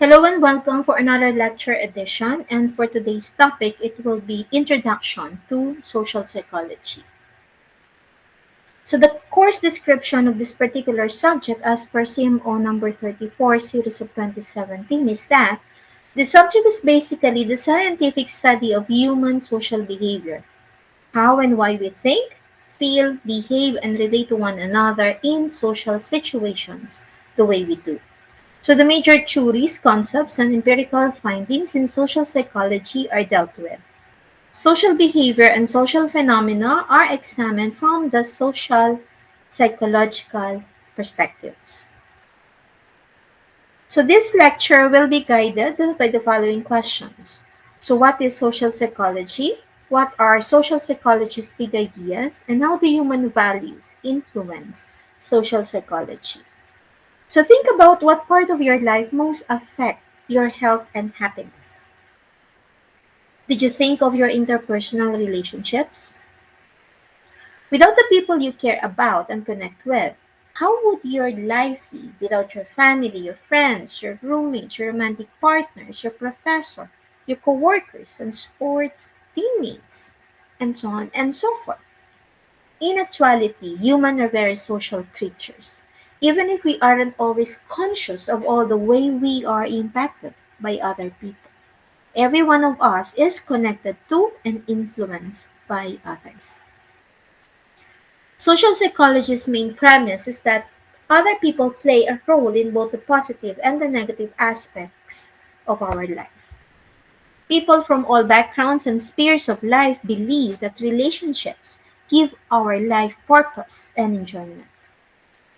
Hello and welcome for another lecture edition. And for today's topic, it will be Introduction to Social Psychology. So, the course description of this particular subject, as per CMO number 34, series of 2017, is that the subject is basically the scientific study of human social behavior, how and why we think, feel, behave, and relate to one another in social situations the way we do. So the major theories, concepts, and empirical findings in social psychology are dealt with. Social behavior and social phenomena are examined from the social psychological perspectives. So this lecture will be guided by the following questions. So what is social psychology? What are social psychology's big ideas? And how do human values influence social psychology? So think about what part of your life most affect your health and happiness. Did you think of your interpersonal relationships? Without the people you care about and connect with, how would your life be without your family, your friends, your roommates, your romantic partners, your professor, your coworkers, and sports teammates, and so on and so forth? In actuality, humans are very social creatures, even if we aren't always conscious of all the way we are impacted by other people. Every one of us is connected to and influenced by others. Social psychology's main premise is that other people play a role in both the positive and the negative aspects of our life. People from all backgrounds and spheres of life believe that relationships give our life purpose and enjoyment.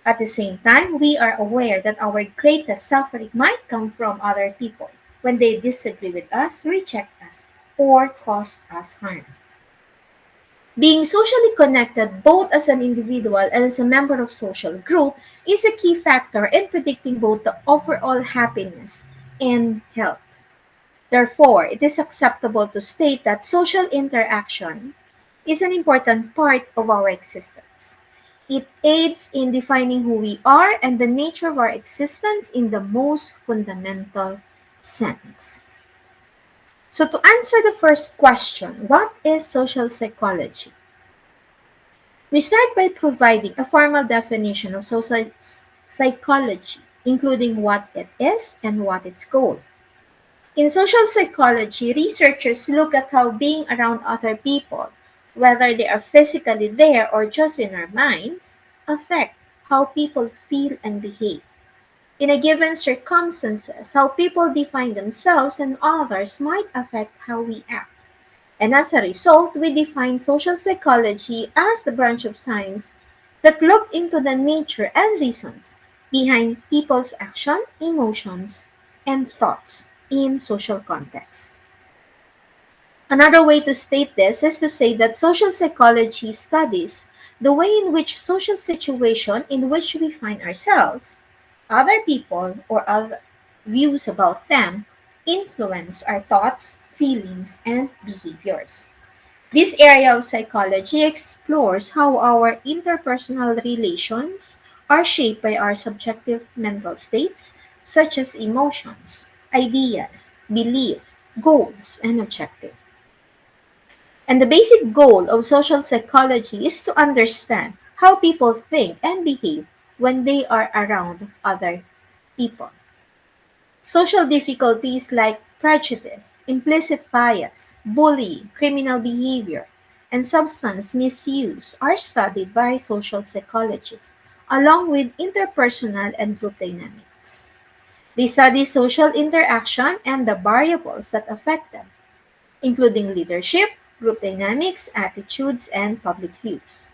At the same time, we are aware that our greatest suffering might come from other people when they disagree with us, reject us, or cause us harm. Being socially connected both as an individual and as a member of social group is a key factor in predicting both the overall happiness and health. Therefore, it is acceptable to state that social interaction is an important part of our existence. It aids in defining who we are and the nature of our existence in the most fundamental sense. So, to answer the first question, what is social psychology? We start by providing a formal definition of social psychology, including what it is and what its goal. In social psychology, researchers look at how being around other people, whether they are physically there or just in our minds, affect how people feel and behave. In a given circumstances, how people define themselves and others might affect how we act. And as a result, we define social psychology as the branch of science that look into the nature and reasons behind people's action, emotions, and thoughts in social contexts. Another way to state this is to say that social psychology studies the way in which social situation in which we find ourselves, other people, or other views about them influence our thoughts, feelings, and behaviors. This area of psychology explores how our interpersonal relations are shaped by our subjective mental states, such as emotions, ideas, belief, goals, and objectives. And the basic goal of social psychology is to understand how people think and behave when they are around other people. Social difficulties like prejudice, implicit bias, bullying, criminal behavior, and substance misuse are studied by social psychologists, along with interpersonal and group dynamics. They study social interaction and the variables that affect them, including leadership, group dynamics, attitudes, and public views.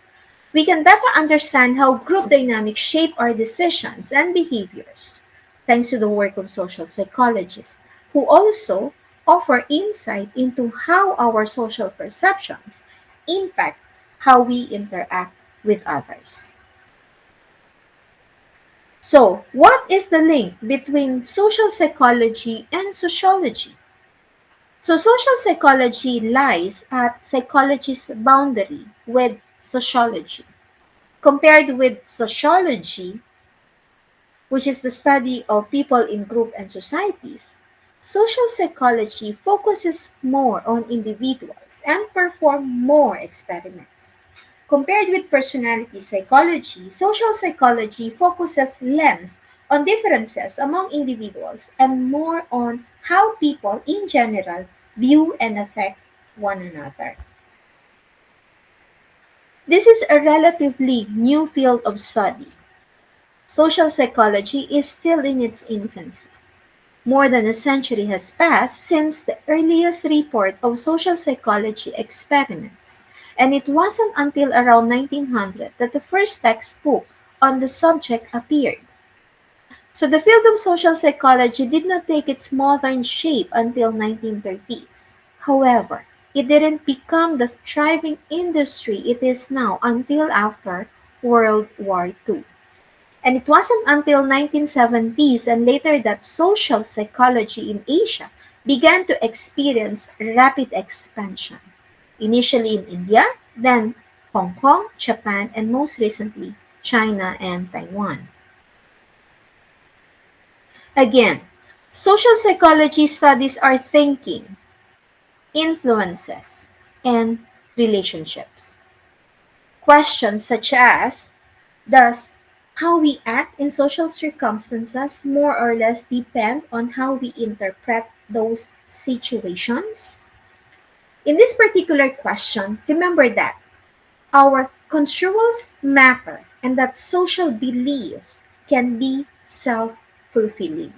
We can better understand how group dynamics shape our decisions and behaviors, thanks to the work of social psychologists, who also offer insight into how our social perceptions impact how we interact with others. So, what is the link between social psychology and sociology? So, social psychology lies at psychology's boundary with sociology. Compared with sociology, which is the study of people in group and societies, social psychology focuses more on individuals and perform more experiments. Compared with personality psychology, social psychology focuses less on differences among individuals and more on how people in general view and affect one another. This is a relatively new field of study. Social psychology is still in its infancy. More than a century has passed since the earliest report of social psychology experiments, and it wasn't until around 1900 that the first textbook on the subject appeared. So the field of social psychology did not take its modern shape until 1930s. However, it didn't become the thriving industry it is now until after World War II. And it wasn't until 1970s and later that social psychology in Asia began to experience rapid expansion. Initially in India, then Hong Kong, Japan, and most recently China and Taiwan. Again, social psychology studies our thinking, influences, and relationships. Questions such as, does how we act in social circumstances more or less depend on how we interpret those situations? In this particular question, remember that our construals matter and that social beliefs can be self fulfilling.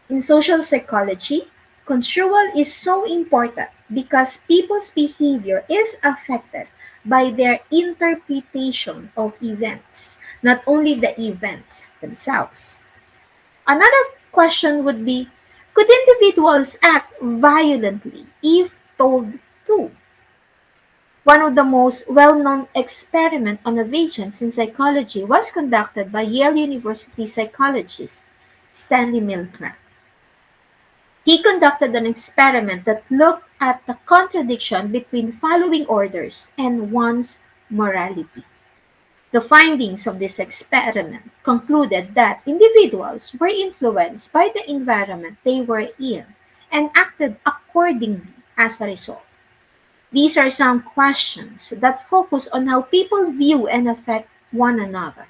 In social psychology, construal is so important because people's behavior is affected by their interpretation of events, not only the events themselves. Another question would be, could individuals act violently if told to? One of the most well-known experiments on of agents in psychology was conducted by Yale University psychologist Stanley Milgram. He conducted an experiment that looked at the contradiction between following orders and one's morality. The findings of this experiment concluded that individuals were influenced by the environment they were in and acted accordingly as a result. These are some questions that focus on how people view and affect one another,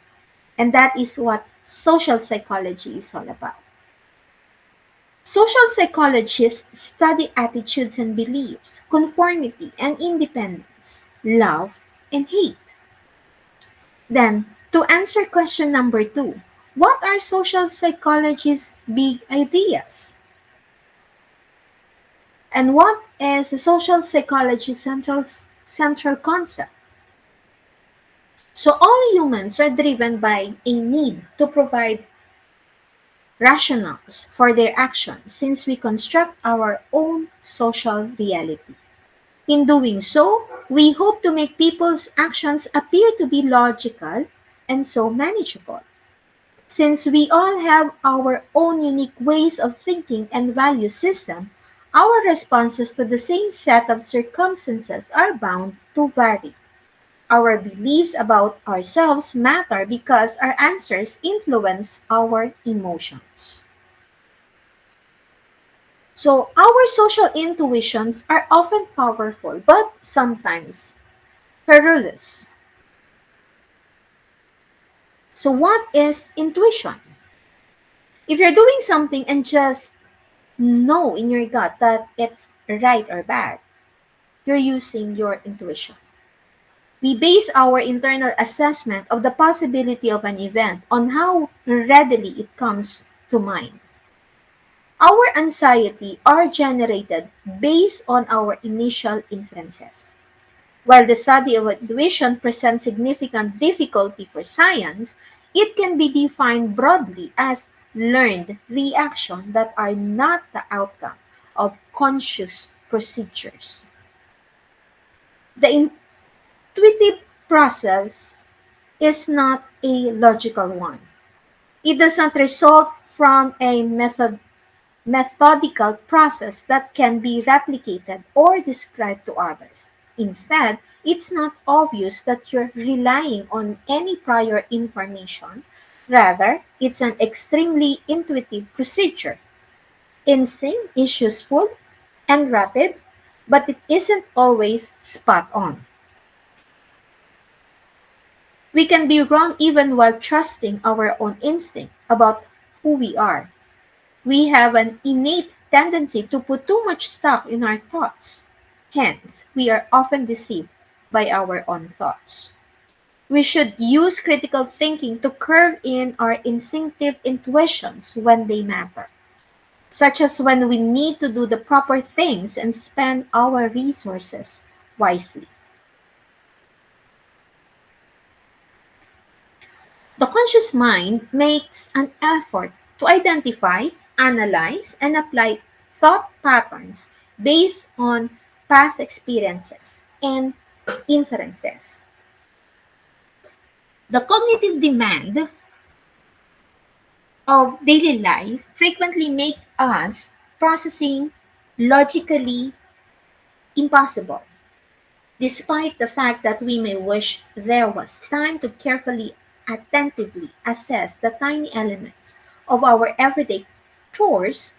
and that is what social psychology is all about. Social psychologists study attitudes and beliefs, conformity and independence, love and hate. Then, to answer question number two, what are social psychology's big ideas? And what is the social psychology central concept? So all humans are driven by a need to provide rationales for their actions since we construct our own social reality. In doing so, we hope to make people's actions appear to be logical and so manageable. Since we all have our own unique ways of thinking and value system, our responses to the same set of circumstances are bound to vary. Our beliefs about ourselves matter because our answers influence our emotions. So, our social intuitions are often powerful but sometimes perilous. So, what is intuition? If you're doing something and just know in your gut that it's right or bad, you're using your intuition. We base our internal assessment of the possibility of an event on how readily it comes to mind. Our anxiety are generated based on our initial inferences. While the study of intuition presents significant difficulty for science, it can be defined broadly as learned reactions that are not the outcome of conscious procedures. The intuitive process is not a logical one. It does not result from a methodical process that can be replicated or described to others. Instead, it's not obvious that you're relying on any prior information, Rather, it's an extremely intuitive procedure. Instinct is useful and rapid, but it isn't always spot on. We can be wrong even while trusting our own instinct about who we are. We have an innate tendency to put too much stock in our thoughts. Hence, we are often deceived by our own thoughts. We should use critical thinking to curb in our instinctive intuitions when they matter, such as when we need to do the proper things and spend our resources wisely. The conscious mind makes an effort to identify, analyze, and apply thought patterns based on past experiences and inferences. The cognitive demand of daily life frequently make us processing logically impossible, despite the fact that we may wish there was time to carefully, attentively assess the tiny elements of our everyday chores.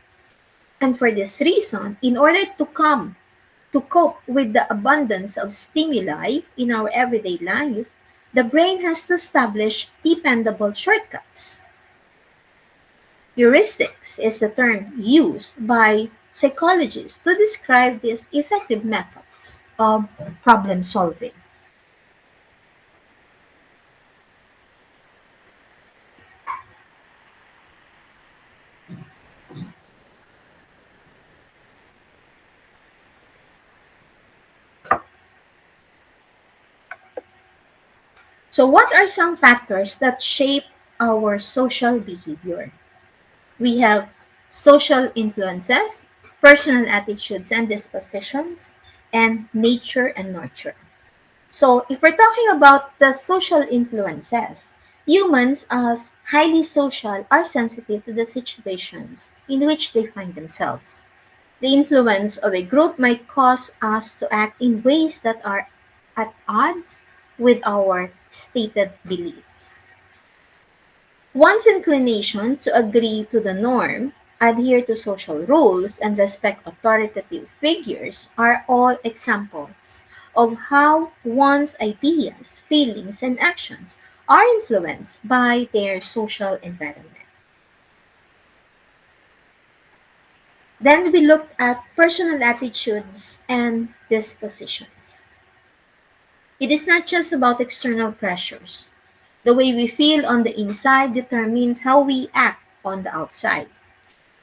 And for this reason, in order to cope with the abundance of stimuli in our everyday life, the brain has to establish dependable shortcuts. Heuristics is the term used by psychologists to describe these effective methods of problem solving. So, what are some factors that shape our social behavior? We have social influences, personal attitudes and dispositions, and nature and nurture. So, if we're talking about the social influences, humans, as highly social, are sensitive to the situations in which they find themselves. The influence of a group might cause us to act in ways that are at odds with our stated beliefs. One's inclination to agree to the norm, adhere to social rules, and respect authoritative figures are all examples of how one's ideas, feelings, and actions are influenced by their social environment. Then we looked at personal attitudes and dispositions. It is not just about external pressures. The way we feel on the inside determines how we act on the outside.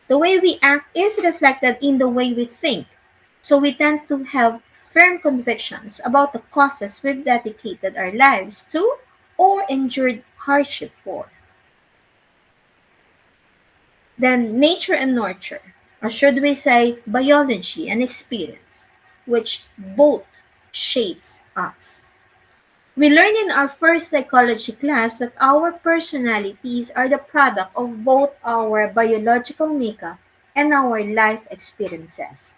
The way we act is reflected in the way we think, so we tend to have firm convictions about the causes we've dedicated our lives to or endured hardship for. Then nature and nurture, or should we say biology and experience, which both shapes us. We learned in our first psychology class that our personalities are the product of both our biological makeup and our life experiences.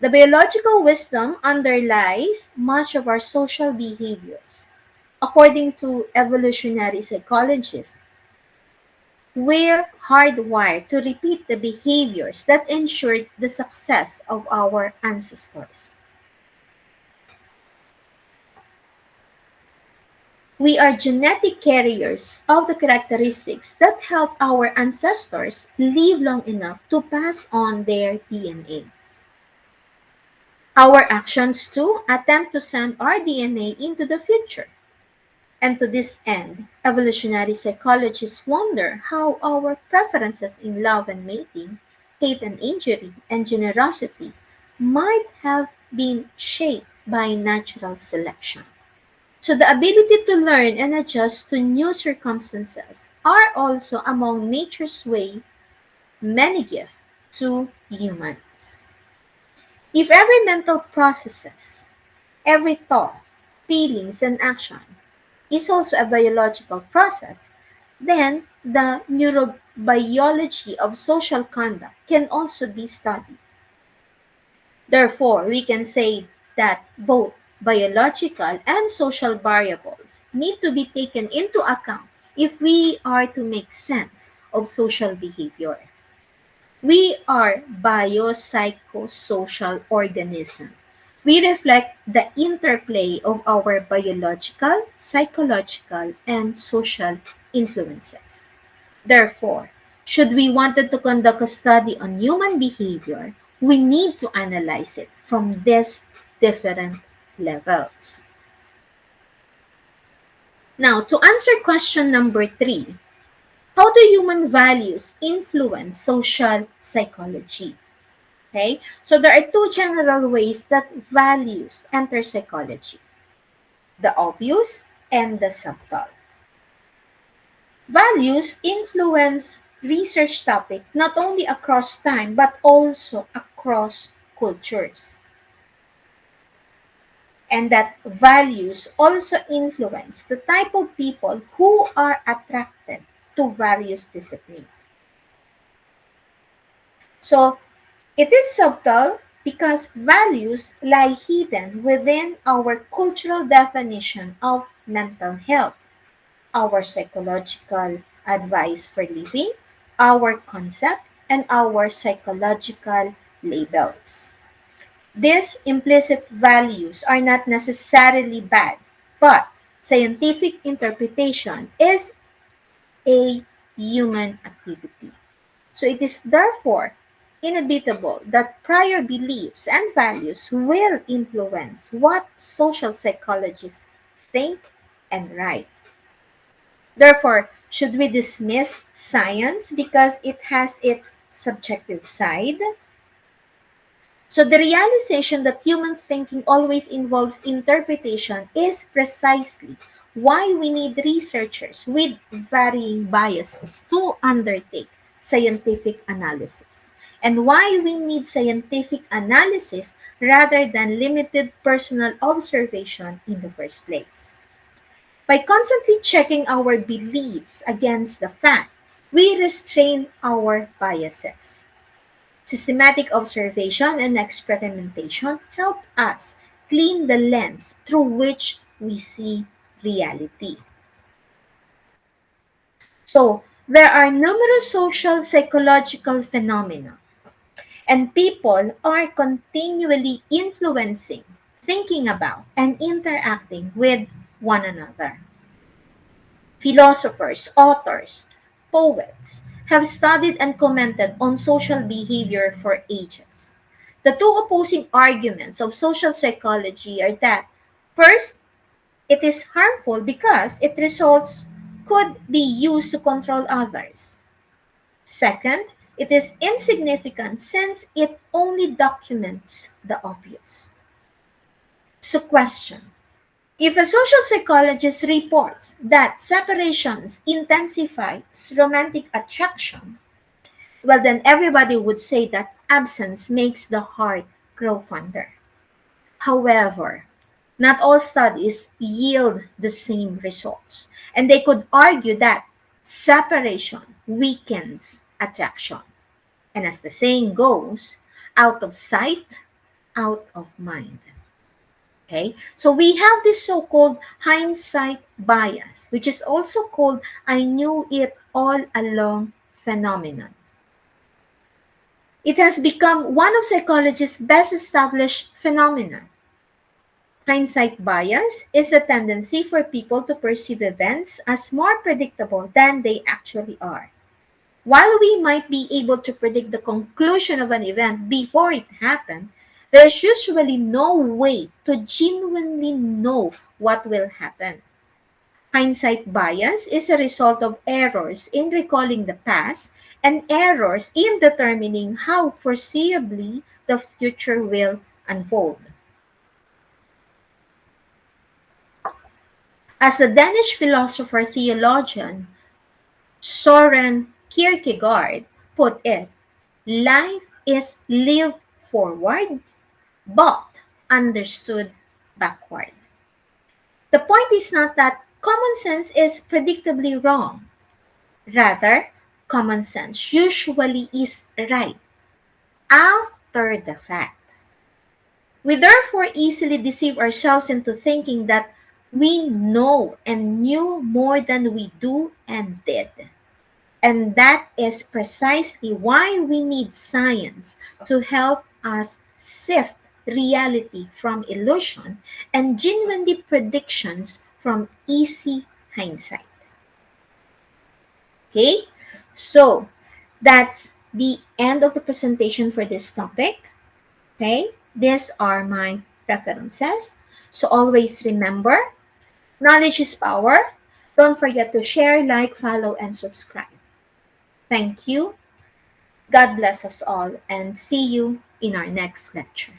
The biological wisdom underlies much of our social behaviors. According to evolutionary psychologists, we're hardwired to repeat the behaviors that ensured the success of our ancestors. We are genetic carriers of the characteristics that help our ancestors live long enough to pass on their DNA. Our actions, too, attempt to send our DNA into the future. And to this end, evolutionary psychologists wonder how our preferences in love and mating, hate and injury, and generosity might have been shaped by natural selection. So the ability to learn and adjust to new circumstances are also among nature's many gifts to humans. If every mental processes, every thought, feelings, and action is also a biological process, then the neurobiology of social conduct can also be studied. Therefore, we can say that both biological and social variables need to be taken into account if we are to make sense of social behavior. We are biopsychosocial organisms. We reflect the interplay of our biological, psychological, and social influences. Therefore, should we wanted to conduct a study on human behavior, we need to analyze it from these different levels. Now, to answer question number 3, how do human values influence social psychology? Okay, so there are two general ways that values enter psychology: the obvious and the subtle. Values influence research topic not only across time but also across cultures. And that values also influence the type of people who are attracted to various disciplines. So it is subtle because values lie hidden within our cultural definition of mental health, our psychological advice for living, our concept, and our psychological labels. These implicit values are not necessarily bad, but scientific interpretation is a human activity. So it is therefore inevitable that prior beliefs and values will influence what social psychologists think and write. Therefore, should we dismiss science because it has its subjective side? So the realization that human thinking always involves interpretation is precisely why we need researchers with varying biases to undertake scientific analysis, and why we need scientific analysis rather than limited personal observation in the first place. By constantly checking our beliefs against the fact, we restrain our biases. Systematic observation and experimentation help us clean the lens through which we see reality. So, there are numerous social psychological phenomena, and people are continually influencing, thinking about, and interacting with one another. Philosophers, authors, poets have studied and commented on social behavior for ages. The two opposing arguments of social psychology are that, first, it is harmful because its results could be used to control others. Second, it is insignificant since it only documents the obvious. So, question: if a social psychologist reports that separations intensify romantic attraction, well, then everybody would say that absence makes the heart grow fonder. However, not all studies yield the same results, and they could argue that separation weakens attraction. And as the saying goes, out of sight, out of mind. Okay, so we have this so-called hindsight bias, which is also called I knew it all along phenomenon. It has become one of psychology's best established phenomena. Hindsight bias is a tendency for people to perceive events as more predictable than they actually are. While we might be able to predict the conclusion of an event before it happened, there's usually no way to genuinely know what will happen. Hindsight bias is a result of errors in recalling the past and errors in determining how foreseeably the future will unfold. As the Danish philosopher theologian Soren Kierkegaard put it, life is lived forward but understood backward. The point is not that common sense is predictably wrong. Rather, common sense usually is right after the fact. We therefore easily deceive ourselves into thinking that We know and knew more than we do and did. And that is precisely why we need science to help us sift reality from illusion and genuinely predictions from easy hindsight. Okay? So, that's the end of the presentation for this topic. Okay? These are my references. So, always remember, knowledge is power. Don't forget to share, like, follow, and subscribe. Thank you. God bless us all and see you in our next lecture.